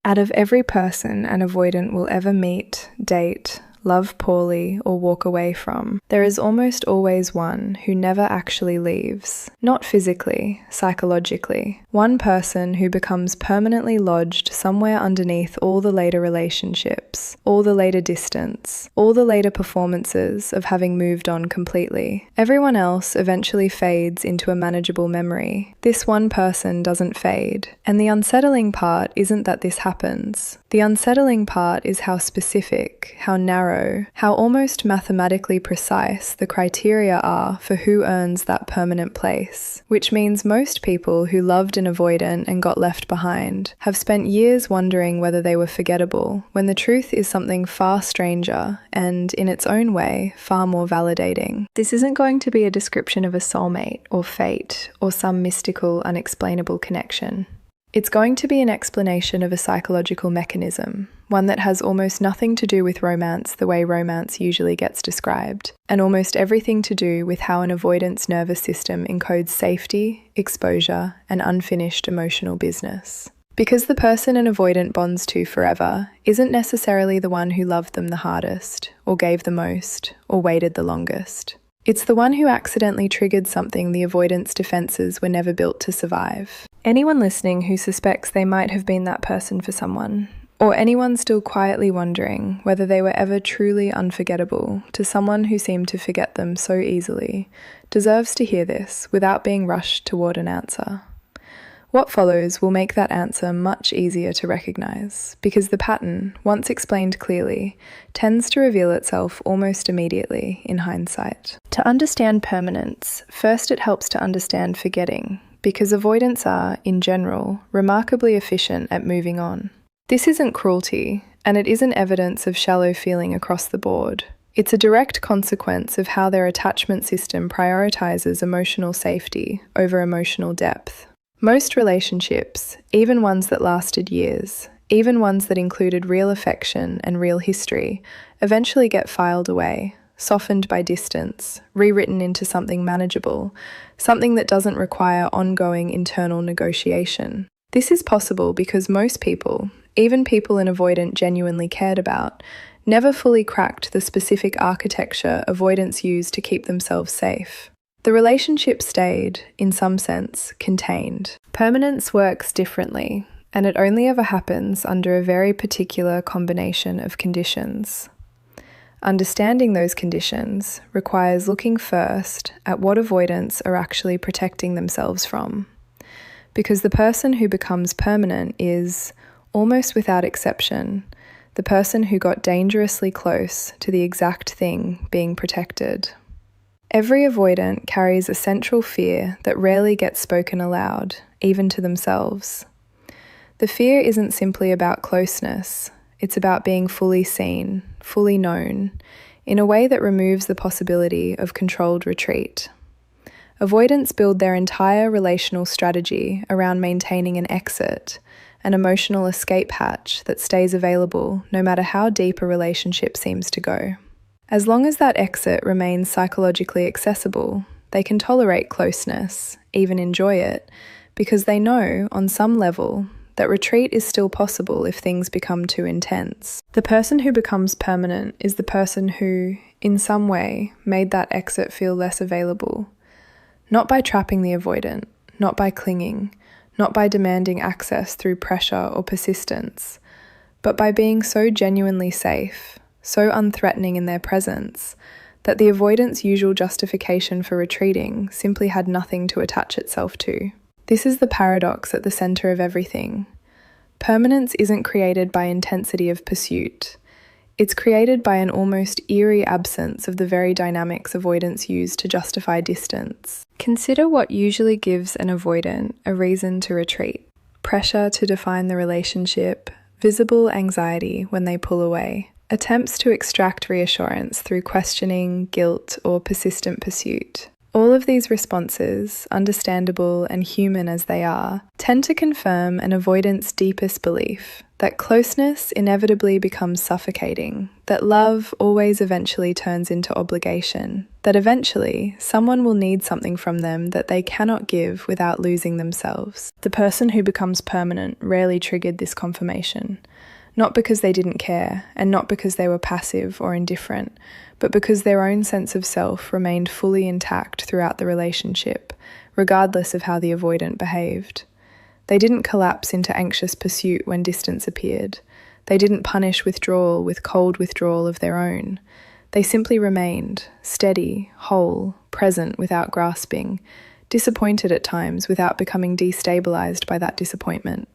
Out of every person an avoidant will ever meet, date, love poorly, or walk away from, there is almost always one who never actually leaves. Not physically, psychologically. One person who becomes permanently lodged somewhere underneath all the later relationships, all the later distance, all the later performances of having moved on completely. Everyone else eventually fades into a manageable memory. This one person doesn't fade. And the unsettling part isn't that this happens. The unsettling part is how specific, how narrow, how almost mathematically precise the criteria are for who earns that permanent place. Which means most people who loved an avoidant and got left behind have spent years wondering whether they were forgettable, when the truth is something far stranger and, in its own way, far more validating. This isn't going to be a description of a soulmate or fate or some mystical, unexplainable connection. It's going to be an explanation of a psychological mechanism, one that has almost nothing to do with romance the way romance usually gets described, and almost everything to do with how an avoidance nervous system encodes safety, exposure, and unfinished emotional business. Because the person an avoidant bonds to forever isn't necessarily the one who loved them the hardest, or gave the most, or waited the longest. It's the one who accidentally triggered something the avoidance defenses were never built to survive. Anyone listening who suspects they might have been that person for someone, or anyone still quietly wondering whether they were ever truly unforgettable to someone who seemed to forget them so easily, deserves to hear this without being rushed toward an answer. What follows will make that answer much easier to recognize, because the pattern, once explained clearly, tends to reveal itself almost immediately in hindsight. To understand permanence, first it helps to understand forgetting, because avoidants are, in general, remarkably efficient at moving on. This isn't cruelty, and it isn't evidence of shallow feeling across the board. It's a direct consequence of how their attachment system prioritizes emotional safety over emotional depth. Most relationships, even ones that lasted years, even ones that included real affection and real history, eventually get filed away, softened by distance, rewritten into something manageable, something that doesn't require ongoing internal negotiation. This is possible because most people, even people an avoidant genuinely cared about, never fully cracked the specific architecture avoidants use to keep themselves safe. The relationship stayed, in some sense, contained. Permanence works differently, and it only ever happens under a very particular combination of conditions. Understanding those conditions requires looking first at what avoidants are actually protecting themselves from. Because the person who becomes permanent is, almost without exception, the person who got dangerously close to the exact thing being protected. Every avoidant carries a central fear that rarely gets spoken aloud, even to themselves. The fear isn't simply about closeness, it's about being fully seen, fully known, in a way that removes the possibility of controlled retreat. Avoidants build their entire relational strategy around maintaining an exit, an emotional escape hatch that stays available no matter how deep a relationship seems to go. As long as that exit remains psychologically accessible, they can tolerate closeness, even enjoy it, because they know, on some level, that retreat is still possible if things become too intense. The person who becomes permanent is the person who, in some way, made that exit feel less available. Not by trapping the avoidant, not by clinging, not by demanding access through pressure or persistence, but by being so genuinely safe, so unthreatening in their presence, that the avoidant's usual justification for retreating simply had nothing to attach itself to. This is the paradox at the center of everything. Permanence isn't created by intensity of pursuit. It's created by an almost eerie absence of the very dynamics avoidants use to justify distance. Consider what usually gives an avoidant a reason to retreat. Pressure to define the relationship, visible anxiety when they pull away. Attempts to extract reassurance through questioning, guilt, or persistent pursuit. All of these responses, understandable and human as they are, tend to confirm an avoidant's deepest belief that closeness inevitably becomes suffocating, that love always eventually turns into obligation, that eventually someone will need something from them that they cannot give without losing themselves. The person who becomes permanent rarely triggered this confirmation, not because they didn't care, and not because they were passive or indifferent, but because their own sense of self remained fully intact throughout the relationship, regardless of how the avoidant behaved. They didn't collapse into anxious pursuit when distance appeared. They didn't punish withdrawal with cold withdrawal of their own. They simply remained, steady, whole, present without grasping, disappointed at times without becoming destabilized by that disappointment.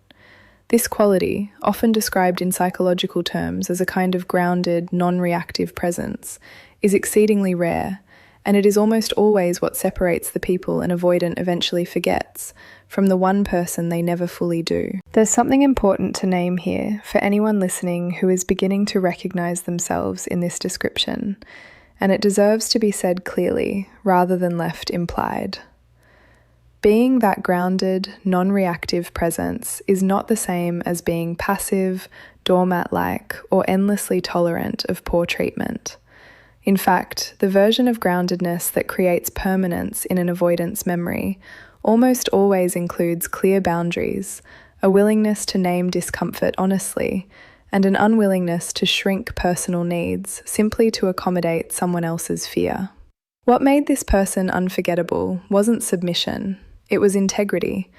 This quality, often described in psychological terms as a kind of grounded, non-reactive presence, is exceedingly rare, and it is almost always what separates the people an avoidant eventually forgets from the one person they never fully do. There's something important to name here for anyone listening who is beginning to recognize themselves in this description, and it deserves to be said clearly rather than left implied. Being that grounded, non-reactive presence is not the same as being passive, doormat-like, or endlessly tolerant of poor treatment. In fact, the version of groundedness that creates permanence in an avoidance memory almost always includes clear boundaries, a willingness to name discomfort honestly, and an unwillingness to shrink personal needs simply to accommodate someone else's fear. What made this person unforgettable wasn't submission, it was integrity,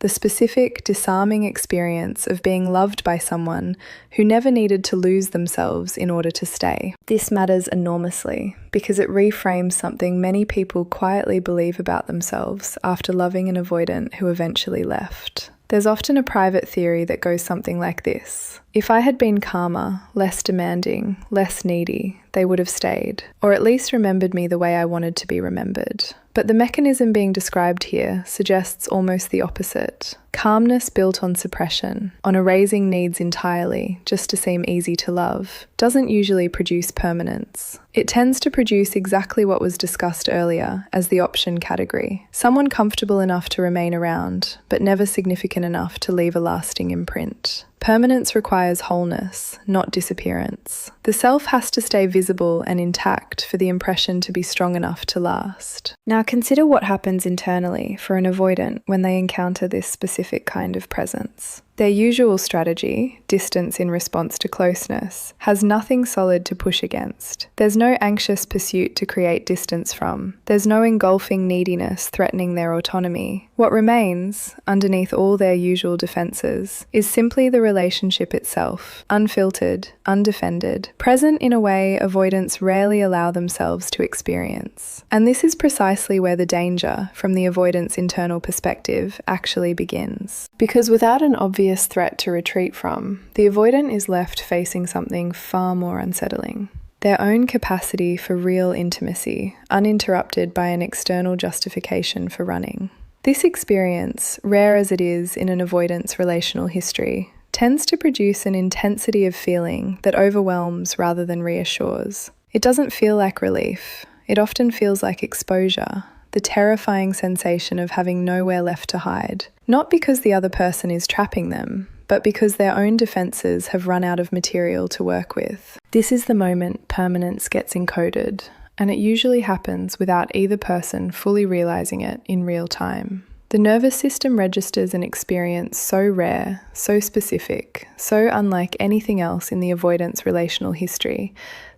the specific, disarming experience of being loved by someone who never needed to lose themselves in order to stay. This matters enormously because it reframes something many people quietly believe about themselves after loving an avoidant who eventually left. There's often a private theory that goes something like this. If I had been calmer, less demanding, less needy, they would have stayed, or at least remembered me the way I wanted to be remembered. But the mechanism being described here suggests almost the opposite. Calmness built on suppression, on erasing needs entirely just to seem easy to love, doesn't usually produce permanence. It tends to produce exactly what was discussed earlier as the option category. Someone comfortable enough to remain around, but never significant enough to leave a lasting imprint. Permanence requires wholeness, not disappearance. The self has to stay visible and intact for the impression to be strong enough to last. Now consider what happens internally for an avoidant when they encounter this specific kind of presence. Their usual strategy, distance in response to closeness, has nothing solid to push against. There's no anxious pursuit to create distance from. There's no engulfing neediness threatening their autonomy. What remains, underneath all their usual defenses, is simply the relationship itself, unfiltered, undefended, present in a way avoidants rarely allow themselves to experience. And this is precisely where the danger, from the avoidant's internal perspective, actually begins. Because without an obvious threat to retreat from, the avoidant is left facing something far more unsettling. Their own capacity for real intimacy, uninterrupted by an external justification for running. This experience, rare as it is in an avoidant's relational history, tends to produce an intensity of feeling that overwhelms rather than reassures. It doesn't feel like relief. It often feels like exposure, the terrifying sensation of having nowhere left to hide. Not because the other person is trapping them, but because their own defenses have run out of material to work with. This is the moment permanence gets encoded, and it usually happens without either person fully realizing it in real time. The nervous system registers an experience so rare, so specific, so unlike anything else in the avoidance relational history,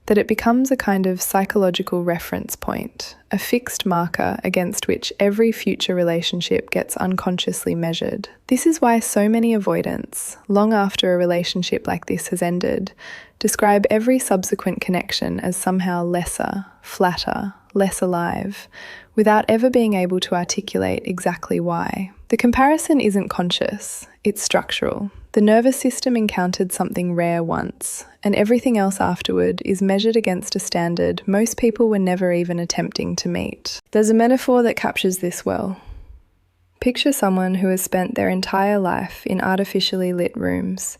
that it becomes a kind of psychological reference point, a fixed marker against which every future relationship gets unconsciously measured. This is why so many avoidants, long after a relationship like this has ended, describe every subsequent connection as somehow lesser, flatter, less alive, without ever being able to articulate exactly why. The comparison isn't conscious, it's structural. The nervous system encountered something rare once, and everything else afterward is measured against a standard most people were never even attempting to meet. There's a metaphor that captures this well. Picture someone who has spent their entire life in artificially lit rooms,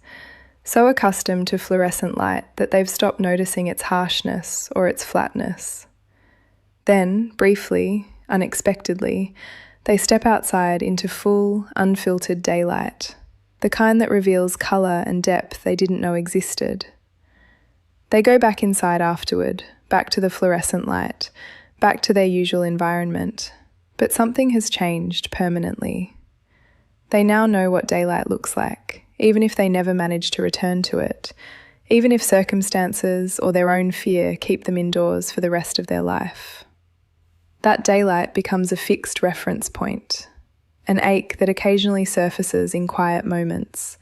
so accustomed to fluorescent light that they've stopped noticing its harshness or its flatness. Then, briefly, unexpectedly, they step outside into full, unfiltered daylight. the kind that reveals colour and depth they didn't know existed. They go back inside afterward, back to the fluorescent light, back to their usual environment, but something has changed permanently. They now know what daylight looks like, even if they never manage to return to it, even if circumstances or their own fear keep them indoors for the rest of their life. That daylight becomes a fixed reference point, an ache that occasionally surfaces in quiet moments,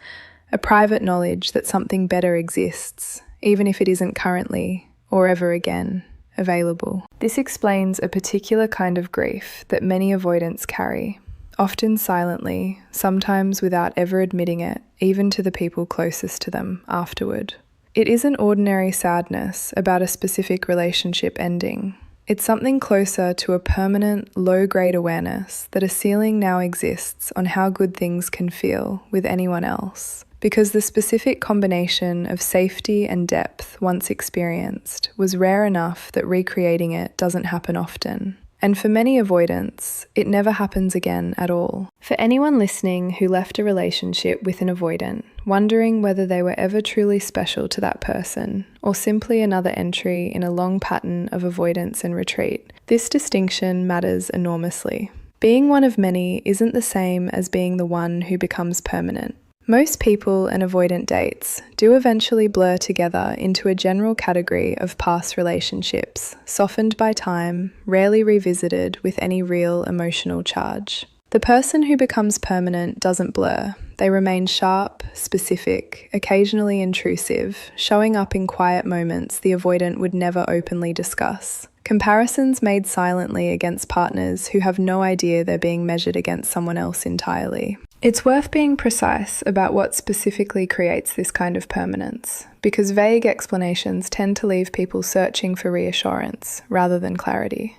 a private knowledge that something better exists, even if it isn't currently, or ever again, available. This explains a particular kind of grief that many avoidants carry, often silently, sometimes without ever admitting it, even to the people closest to them afterward. It isn't ordinary sadness about a specific relationship ending. It's something closer to a permanent, low-grade awareness that a ceiling now exists on how good things can feel with anyone else, because the specific combination of safety and depth once experienced was rare enough that recreating it doesn't happen often. And for many avoidants, it never happens again at all. For anyone listening who left a relationship with an avoidant, wondering whether they were ever truly special to that person, or simply another entry in a long pattern of avoidance and retreat, this distinction matters enormously. Being one of many isn't the same as being the one who becomes permanent. Most people and avoidant dates do eventually blur together into a general category of past relationships, softened by time, rarely revisited with any real emotional charge. The person who becomes permanent doesn't blur. They remain sharp, specific, occasionally intrusive, showing up in quiet moments the avoidant would never openly discuss. Comparisons made silently against partners who have no idea they're being measured against someone else entirely. It's worth being precise about what specifically creates this kind of permanence, because vague explanations tend to leave people searching for reassurance rather than clarity.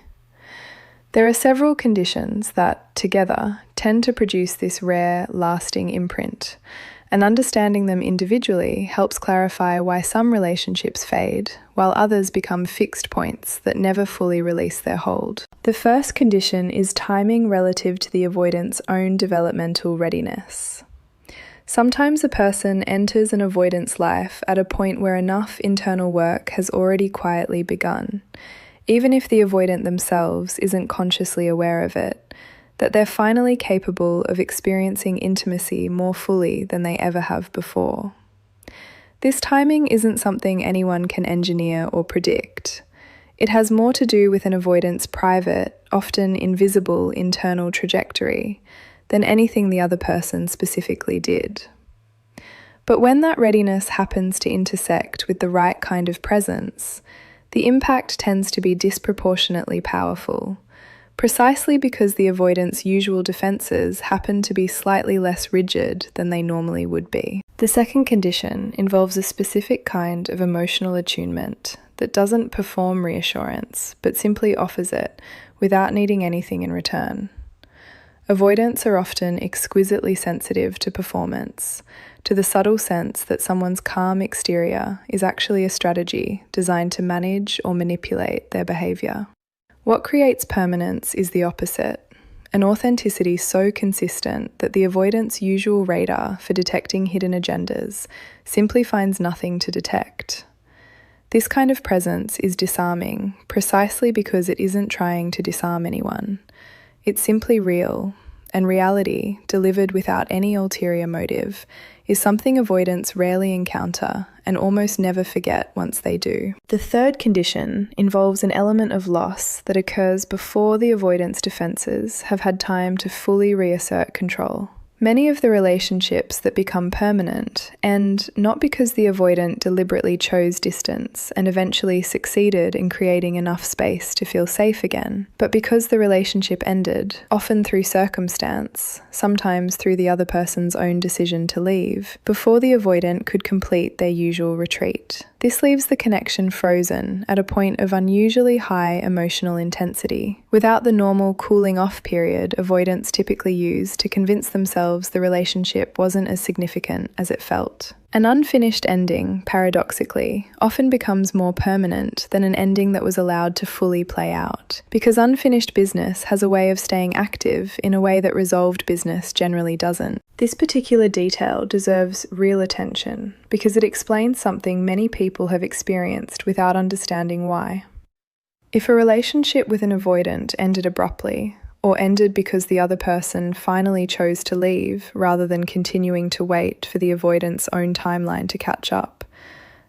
There are several conditions that, together, tend to produce this rare, lasting imprint, and understanding them individually helps clarify why some relationships fade, while others become fixed points that never fully release their hold. The first condition is timing relative to the avoidant's own developmental readiness. Sometimes a person enters an avoidant's life at a point where enough internal work has already quietly begun, even if the avoidant themselves isn't consciously aware of it, that they're finally capable of experiencing intimacy more fully than they ever have before. This timing isn't something anyone can engineer or predict. It has more to do with an avoidant's private, often invisible internal trajectory than anything the other person specifically did. But when that readiness happens to intersect with the right kind of presence, the impact tends to be disproportionately powerful, precisely because the avoidant's usual defences happen to be slightly less rigid than they normally would be. The second condition involves a specific kind of emotional attunement that doesn't perform reassurance, but simply offers it without needing anything in return. Avoidants are often exquisitely sensitive to performance, to the subtle sense that someone's calm exterior is actually a strategy designed to manage or manipulate their behaviour. What creates permanence is the opposite, an authenticity so consistent that the avoidant's usual radar for detecting hidden agendas simply finds nothing to detect. This kind of presence is disarming precisely because it isn't trying to disarm anyone. It's simply real, and reality, delivered without any ulterior motive, is something avoidants rarely encounter and almost never forget once they do. The third condition involves an element of loss that occurs before the avoidance defences have had time to fully reassert control. Many of the relationships that become permanent end not because the avoidant deliberately chose distance and eventually succeeded in creating enough space to feel safe again, but because the relationship ended, often through circumstance, sometimes through the other person's own decision to leave, before the avoidant could complete their usual retreat. This leaves the connection frozen at a point of unusually high emotional intensity, without the normal cooling off period avoidants typically use to convince themselves the relationship wasn't as significant as it felt. An unfinished ending, paradoxically, often becomes more permanent than an ending that was allowed to fully play out, because unfinished business has a way of staying active in a way that resolved business generally doesn't. This particular detail deserves real attention because it explains something many people have experienced without understanding why. If a relationship with an avoidant ended abruptly, or ended because the other person finally chose to leave rather than continuing to wait for the avoidant's own timeline to catch up,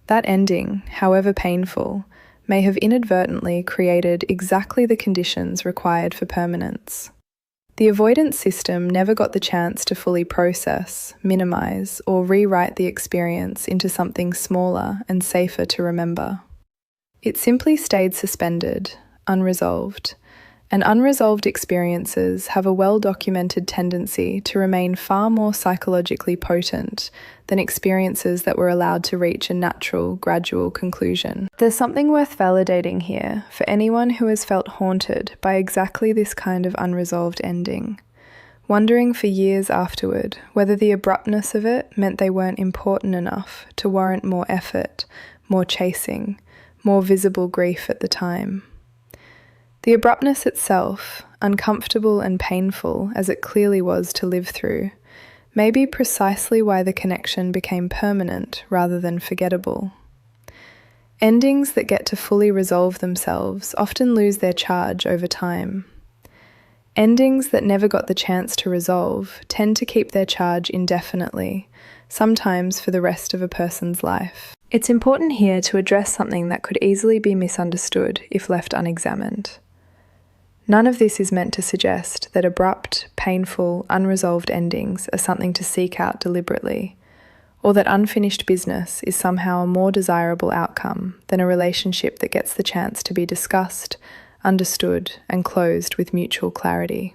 that ending, however painful, may have inadvertently created exactly the conditions required for permanence. The avoidance system never got the chance to fully process, minimize, or rewrite the experience into something smaller and safer to remember. It simply stayed suspended, unresolved, and unresolved experiences have a well-documented tendency to remain far more psychologically potent than experiences that were allowed to reach a natural, gradual conclusion. There's something worth validating here for anyone who has felt haunted by exactly this kind of unresolved ending, wondering for years afterward whether the abruptness of it meant they weren't important enough to warrant more effort, more chasing, more visible grief at the time. The abruptness itself, uncomfortable and painful as it clearly was to live through, may be precisely why the connection became permanent rather than forgettable. Endings that get to fully resolve themselves often lose their charge over time. Endings that never got the chance to resolve tend to keep their charge indefinitely, sometimes for the rest of a person's life. It's important here to address something that could easily be misunderstood if left unexamined. None of this is meant to suggest that abrupt, painful, unresolved endings are something to seek out deliberately, or that unfinished business is somehow a more desirable outcome than a relationship that gets the chance to be discussed, understood, and closed with mutual clarity.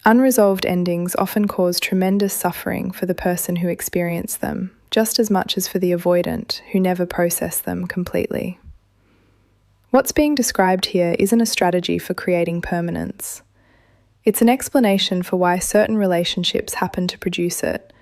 Unresolved endings often cause tremendous suffering for the person who experienced them, just as much as for the avoidant who never processed them completely. What's being described here isn't a strategy for creating permanence. It's an explanation for why certain relationships happen to produce it,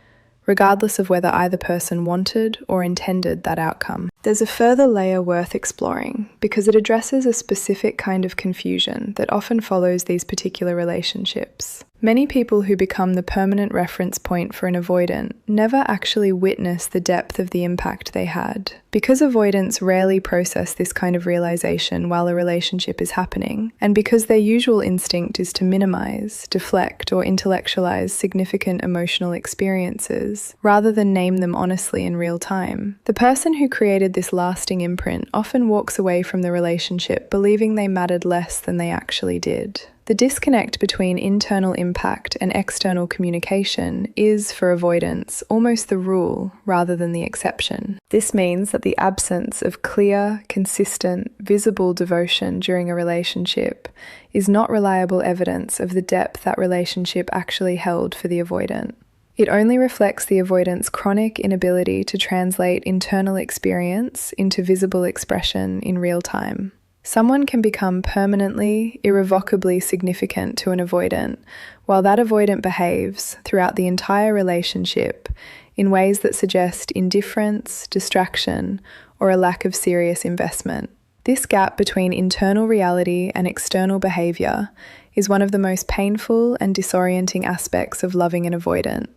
regardless of whether either person wanted or intended that outcome. There's a further layer worth exploring because it addresses a specific kind of confusion that often follows these particular relationships. Many people who become the permanent reference point for an avoidant never actually witness the depth of the impact they had. Because avoidants rarely process this kind of realization while a relationship is happening, and because their usual instinct is to minimize, deflect, or intellectualize significant emotional experiences, rather than name them honestly in real time, the person who created this lasting imprint often walks away from the relationship believing they mattered less than they actually did. The disconnect between internal impact and external communication is, for avoidance, almost the rule rather than the exception. This means that the absence of clear, consistent, visible devotion during a relationship is not reliable evidence of the depth that relationship actually held for the avoidant. It only reflects the avoidant's chronic inability to translate internal experience into visible expression in real time. Someone can become permanently, irrevocably significant to an avoidant, while that avoidant behaves throughout the entire relationship in ways that suggest indifference, distraction, or a lack of serious investment. This gap between internal reality and external behavior is one of the most painful and disorienting aspects of loving an avoidant,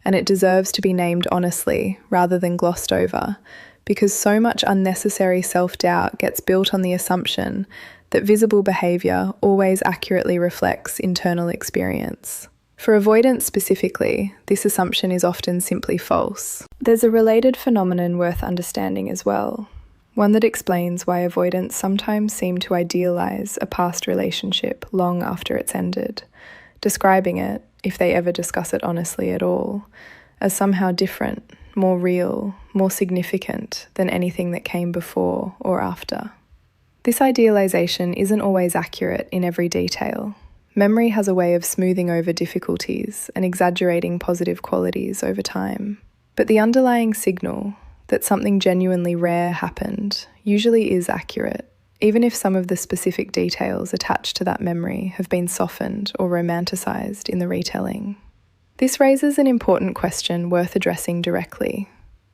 and it deserves to be named honestly rather than glossed over, because so much unnecessary self-doubt gets built on the assumption that visible behaviour always accurately reflects internal experience. For avoidance specifically, this assumption is often simply false. There's a related phenomenon worth understanding as well, one that explains why avoidants sometimes seem to idealise a past relationship long after it's ended, describing it, if they ever discuss it honestly at all, as somehow different, more real, more significant than anything that came before or after. This idealization isn't always accurate in every detail. Memory has a way of smoothing over difficulties and exaggerating positive qualities over time. But the underlying signal that something genuinely rare happened usually is accurate, even if some of the specific details attached to that memory have been softened or romanticized in the retelling. This raises an important question worth addressing directly.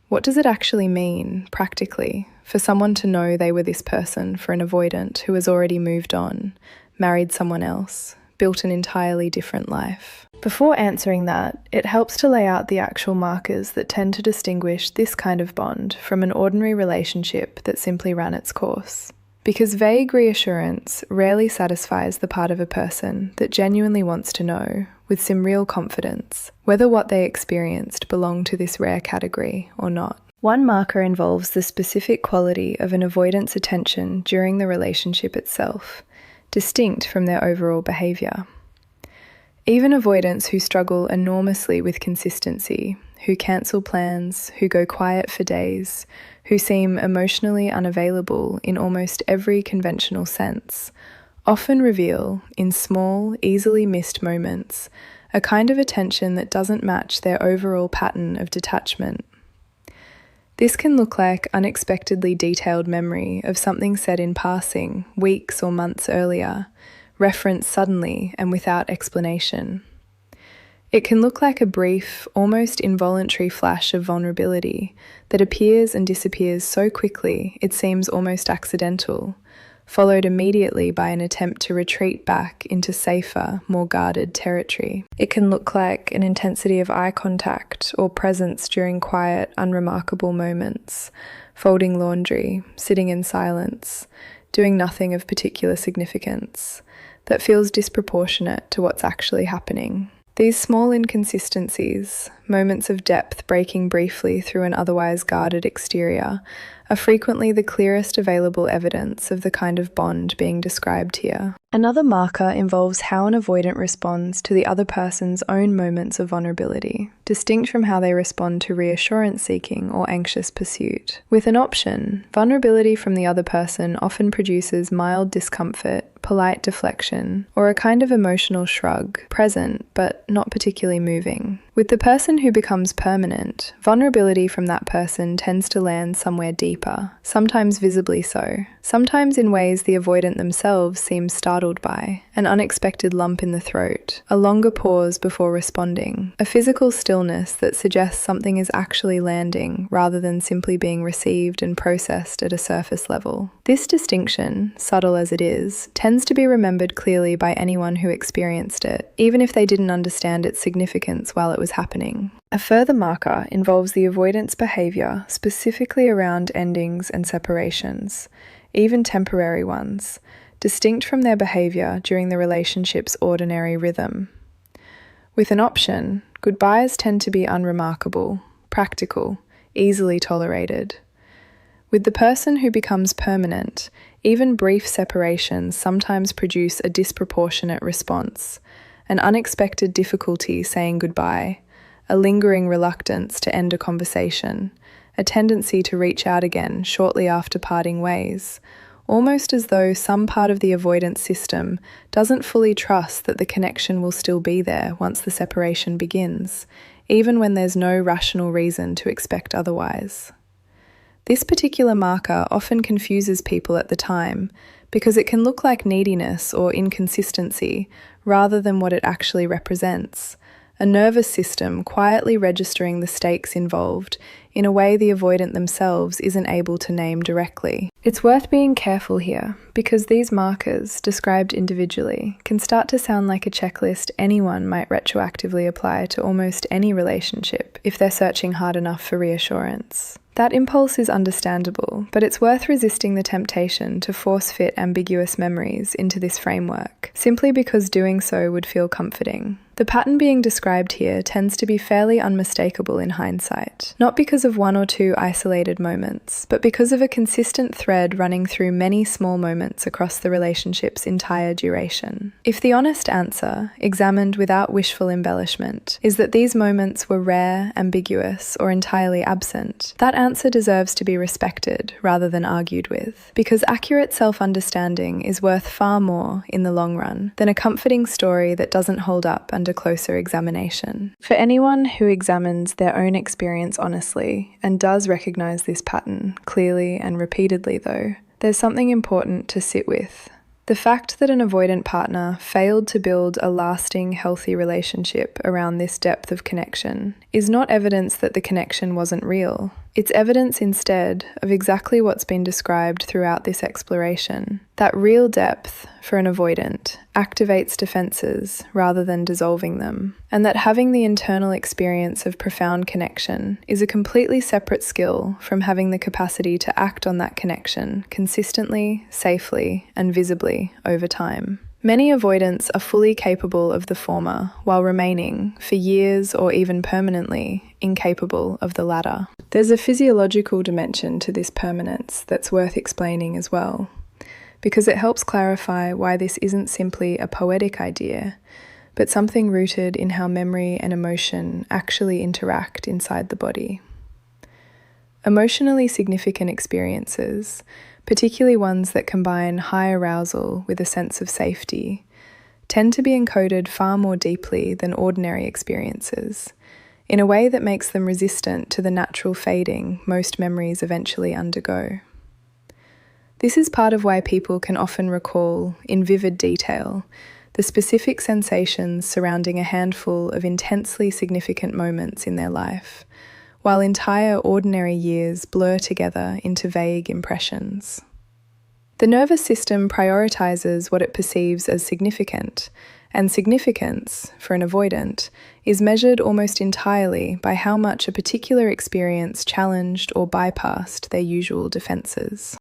What does it actually mean, practically, for someone to know they were this person for an avoidant who has already moved on, married someone else, built an entirely different life. Before answering that, it helps to lay out the actual markers that tend to distinguish this kind of bond from an ordinary relationship that simply ran its course. Because vague reassurance rarely satisfies the part of a person that genuinely wants to know, with some real confidence, whether what they experienced belonged to this rare category or not. One marker involves the specific quality of an avoidant's attention during the relationship itself, distinct from their overall behaviour. Even avoidants who struggle enormously with consistency, who cancel plans, who go quiet for days, who seem emotionally unavailable in almost every conventional sense, often reveal, in small, easily missed moments, a kind of attention that doesn't match their overall pattern of detachment. This can look like unexpectedly detailed memory of something said in passing weeks or months earlier, referenced suddenly and without explanation. It can look like a brief, almost involuntary flash of vulnerability that appears and disappears so quickly it seems almost accidental, followed immediately by an attempt to retreat back into safer, more guarded territory. It can look like an intensity of eye contact or presence during quiet, unremarkable moments, folding laundry, sitting in silence, doing nothing of particular significance, that feels disproportionate to what's actually happening. These small inconsistencies, moments of depth breaking briefly through an otherwise guarded exterior, are frequently the clearest available evidence of the kind of bond being described here. Another marker involves how an avoidant responds to the other person's own moments of vulnerability, distinct from how they respond to reassurance seeking or anxious pursuit. With an option, vulnerability from the other person often produces mild discomfort, polite deflection, or a kind of emotional shrug, present but not particularly moving. With the person who becomes permanent, vulnerability from that person tends to land somewhere deeper, sometimes visibly so, sometimes in ways the avoidant themselves seems startled by, an unexpected lump in the throat, a longer pause before responding, a physical stillness that suggests something is actually landing rather than simply being received and processed at a surface level. This distinction, subtle as it is, tends to be remembered clearly by anyone who experienced it, even if they didn't understand its significance while it was happening. A further marker involves the avoidant's behaviour specifically around endings and separations, even temporary ones, distinct from their behaviour during the relationship's ordinary rhythm. With an option, goodbyes tend to be unremarkable, practical, easily tolerated. With the person who becomes permanent, even brief separations sometimes produce a disproportionate response, an unexpected difficulty saying goodbye, a lingering reluctance to end a conversation, a tendency to reach out again shortly after parting ways, almost as though some part of the avoidance system doesn't fully trust that the connection will still be there once the separation begins, even when there's no rational reason to expect otherwise. This particular marker often confuses people at the time because it can look like neediness or inconsistency rather than what it actually represents, a nervous system quietly registering the stakes involved in a way the avoidant themselves isn't able to name directly. It's worth being careful here, because these markers, described individually, can start to sound like a checklist anyone might retroactively apply to almost any relationship if they're searching hard enough for reassurance. That impulse is understandable, but it's worth resisting the temptation to force-fit ambiguous memories into this framework, simply because doing so would feel comforting. The pattern being described here tends to be fairly unmistakable in hindsight, not because of one or two isolated moments, but because of a consistent thread running through many small moments across the relationship's entire duration. If the honest answer, examined without wishful embellishment, is that these moments were rare, ambiguous, or entirely absent, that answer deserves to be respected rather than argued with, because accurate self-understanding is worth far more, in the long run, than a comforting story that doesn't hold up under closer examination. For anyone who examines their own experience honestly, and does recognize this pattern clearly and repeatedly though, there's something important to sit with. The fact that an avoidant partner failed to build a lasting, healthy relationship around this depth of connection is not evidence that the connection wasn't real. It's evidence instead of exactly what's been described throughout this exploration, that real depth for an avoidant activates defences rather than dissolving them, and that having the internal experience of profound connection is a completely separate skill from having the capacity to act on that connection consistently, safely, and visibly over time. Many avoidants are fully capable of the former, while remaining, for years or even permanently, incapable of the latter. There's a physiological dimension to this permanence that's worth explaining as well, because it helps clarify why this isn't simply a poetic idea, but something rooted in how memory and emotion actually interact inside the body. Emotionally significant experiences, particularly ones that combine high arousal with a sense of safety, tend to be encoded far more deeply than ordinary experiences, in a way that makes them resistant to the natural fading most memories eventually undergo. This is part of why people can often recall, in vivid detail, the specific sensations surrounding a handful of intensely significant moments in their life, while entire ordinary years blur together into vague impressions. The nervous system prioritizes what it perceives as significant, and significance, for an avoidant, is measured almost entirely by how much a particular experience challenged or bypassed their usual defenses.